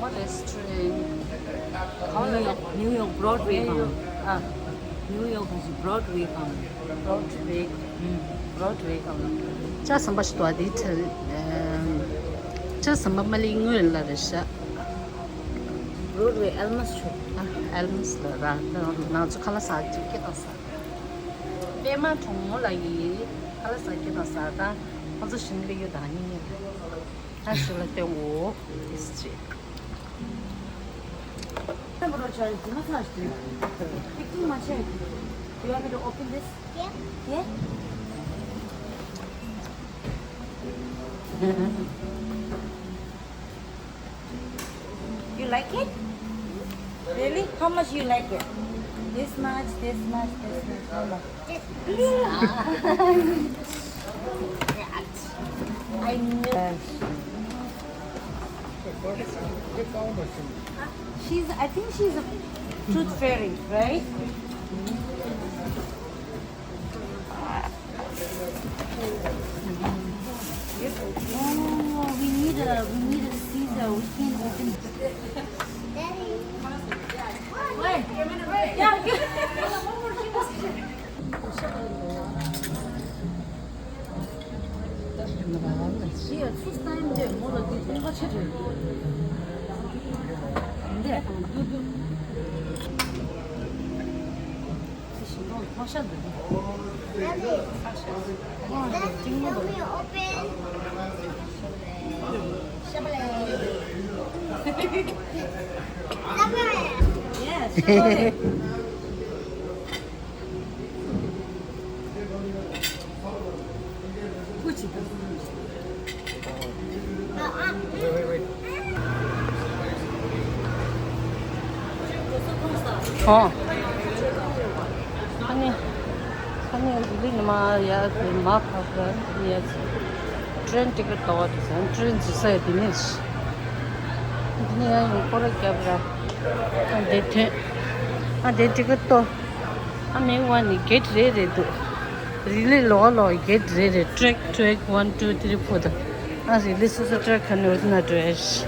What is train? New York Broadway New York. 가면 New York is Broadway 가면 Broadway. Broadway 가면. 这什么是多的城？这什么没领运了的是 Broadway Elm Street. Elms 了啦，那就看了啥就给到啥。别嘛从我来看了啥给到啥的，我这心里有大阴影。他说了对我是这。I'm going to try to massage you. Picking my chair. Do you want me to open this? Yeah. Yeah? You like it? Really? How much you like it? This much, this much, this much. How much? I knew. I think she's a tooth fairy, right? Oh, we need a Caesar. We can't open it. Daddy. Wait, yeah. Yeah, first time there. More than this. What's it? There. 마셔도 돼. Daddy. Daddy, help me open. Yes. Chocolate. 그치? 아니 우리 마야 마파가 예스 트렌 티켓 또 트렌 지사에 되네시 그냥 이거를 잡으라 안데 티켓도 아니 원이 get ready to really low get ready track 1 2 3 4 아 really so track 하는 거나 dress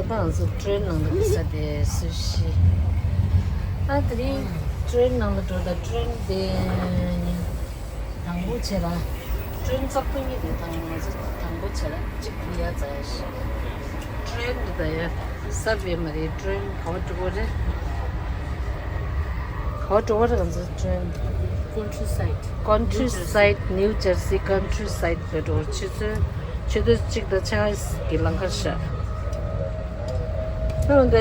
당시 트렌 나는 비싸대 수시 아들이 트렌 나는 저다 트렌 데 당부체라 트렌 작품이 당부체 당부체라 찍기야 자시 트렌드다야 서비에 말이 트렌 가워두고래 가워두고래서 트렌 countryside New Jersey countryside 로 치즈 찍다 차이스 길랑가샤 그런데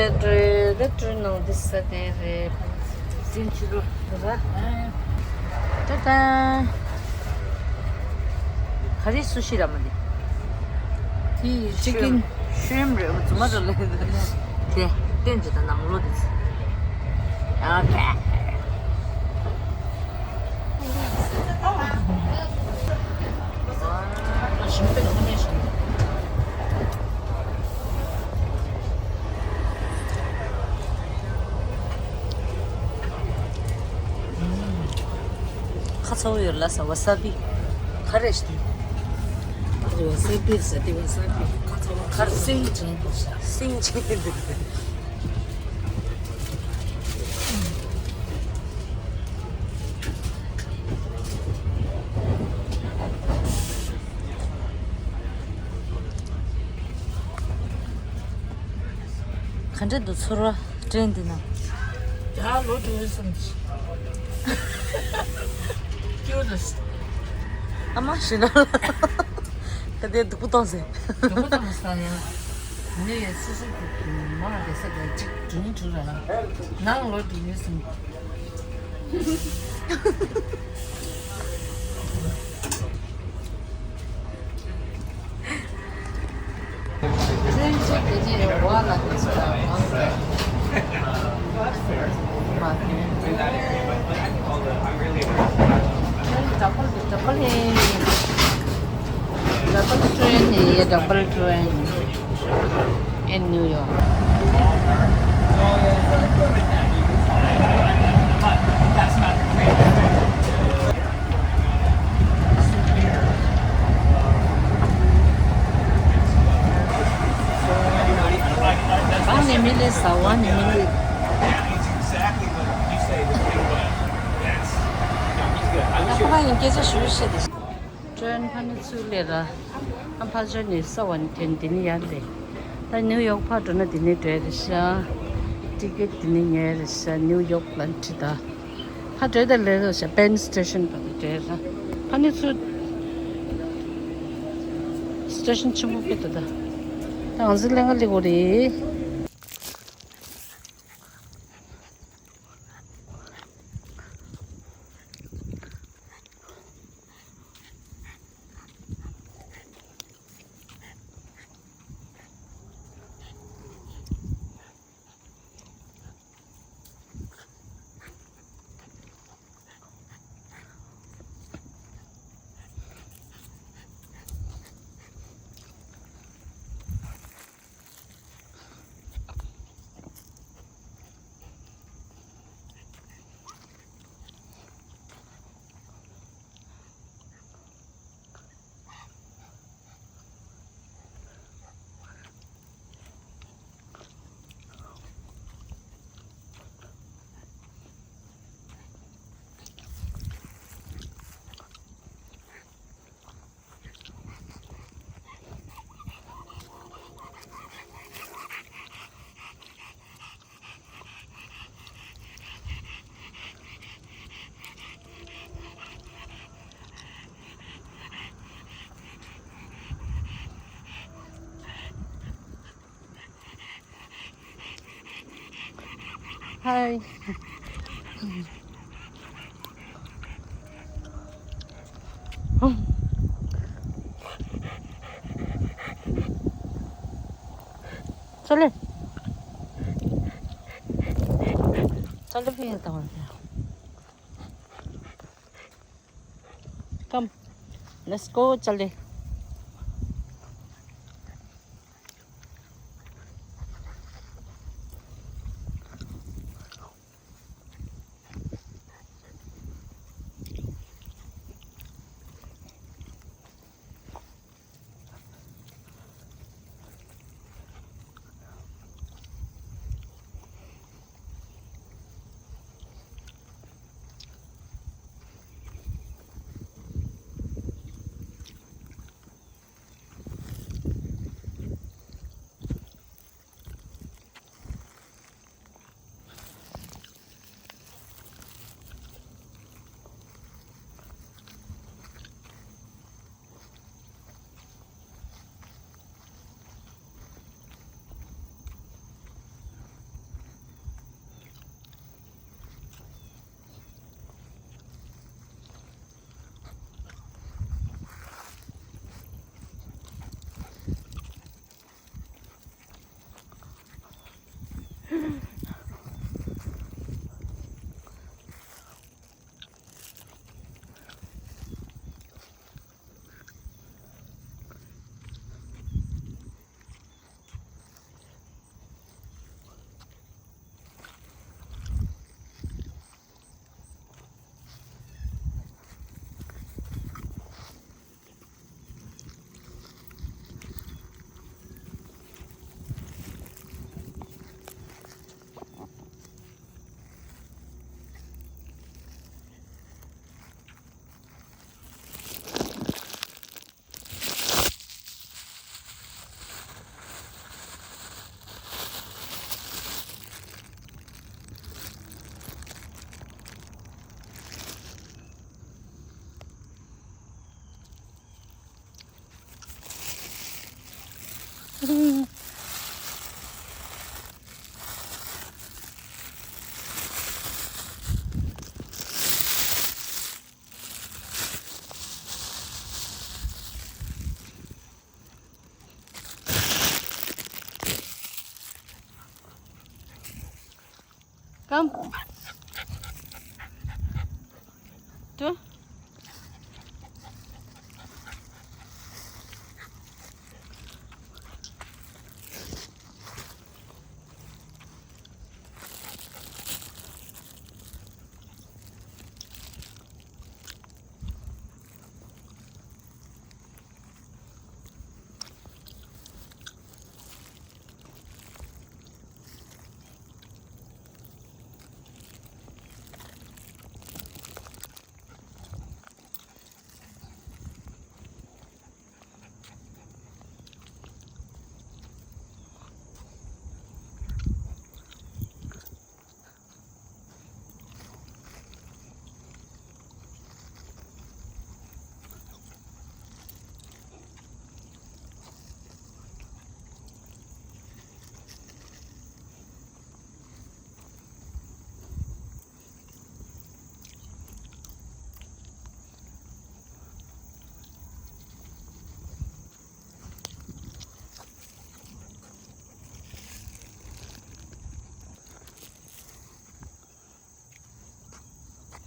레트로는 디스데 진치로 그래 짜잔 가리 수시라면 이 치킨 슈림을 좀 맞을래 네 땡지다 나물로 됐어 오케이 와 신발 너무 예쁘네 خاصة لسه وسابي خرجت وسابي سدي وسابي خرسين سين 간제도 서로 트렌드나 야 로드 윌슨 아마 신나. 근데 누구 떠세? 누구 담았어요? 네, 스스로 뭐라 됐어? 주니 주라. 나는 뭘 주니스. 트렌치 되지 뭐하나 됐어. double train here, double train in New York. 那不应该是休息的。转他们出来了，俺怕这你稍晚点点眼泪。但纽约怕着那点点对的是啊，这个点点眼的是纽约兰吃的。他觉得来的是 Penn Station 吧，觉得。他那出 station 全部别的的，当时两个溜的。嗨，走嘞，走嘞，别等会儿。Come, let's go, 走嘞。Come. Tuh.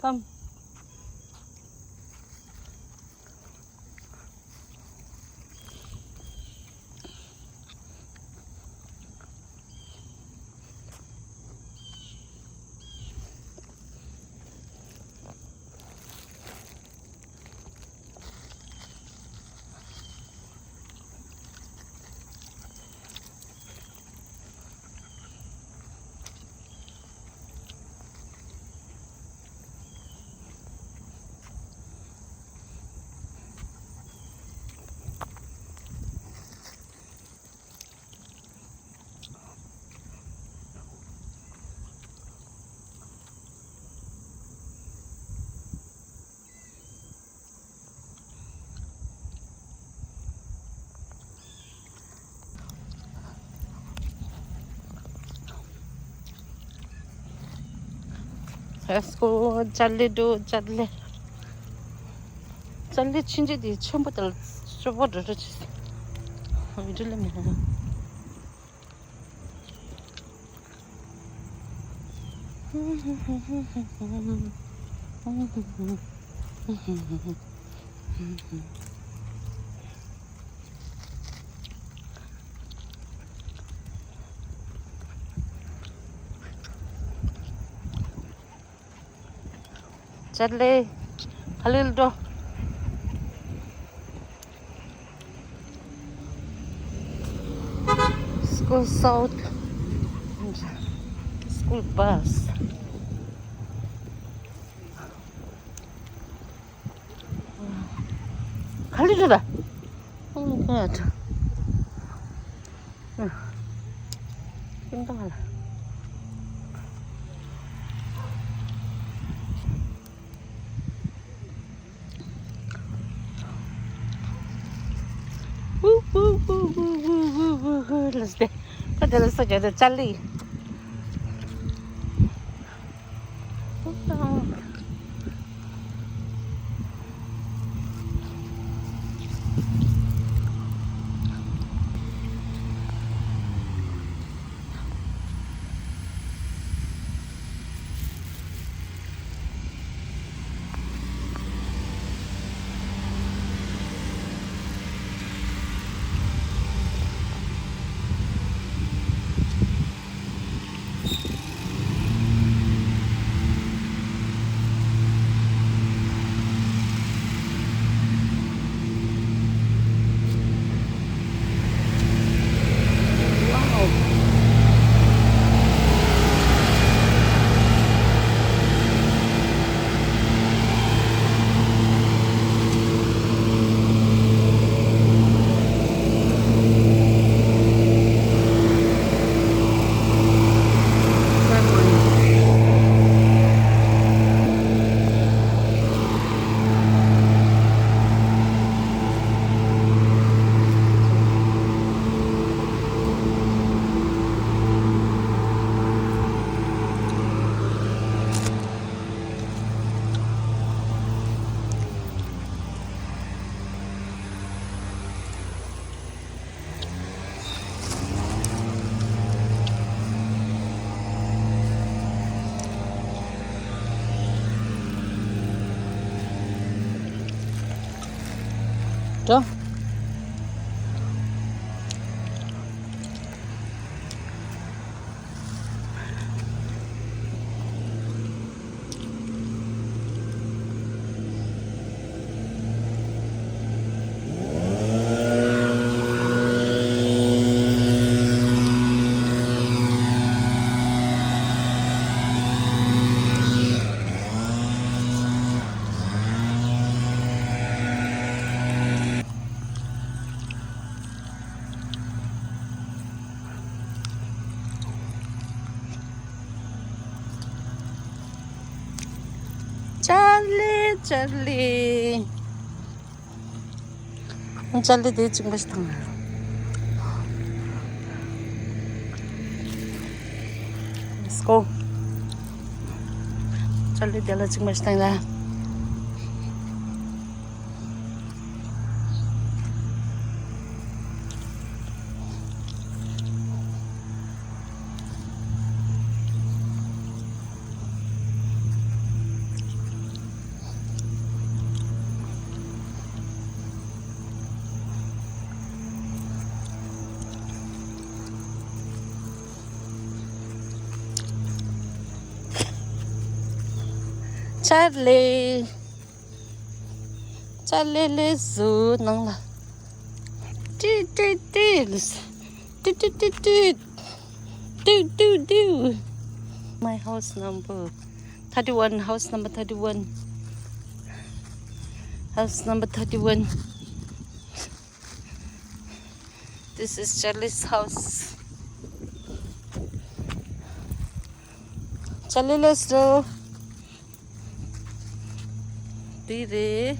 Come. Let's go. 잘래도 잘래. 잘래 친지디 처음부터 저보다 좋지. 이럴려면. 잘래. 할일도. School South. School bus. 갈리르다. good. 힘들어. Let's go. Let's go. Let's Charlie. 저? 찰리 찰리 되게 찍고 싶다. Let's go. 찰리 되게 찍고 싶다. Charlie le zoo nang la do my house number 31 house number 31 house number 31 this is Charlie's house Charlie let's go dire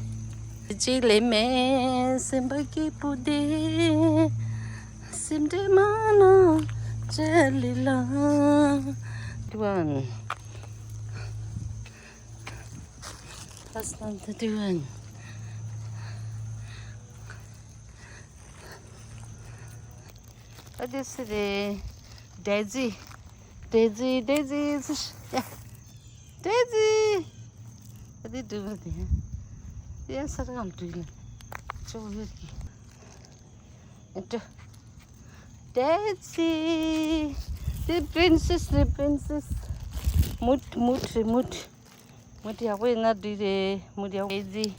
Jile me sembagi pude simde mana jalila duan pas nanti duan ada sih Daisy ya Daisy ada dua dia ya sekarang dulu coba lagi itu Daisy the princess mood ya gue nggak di mood ya Daisy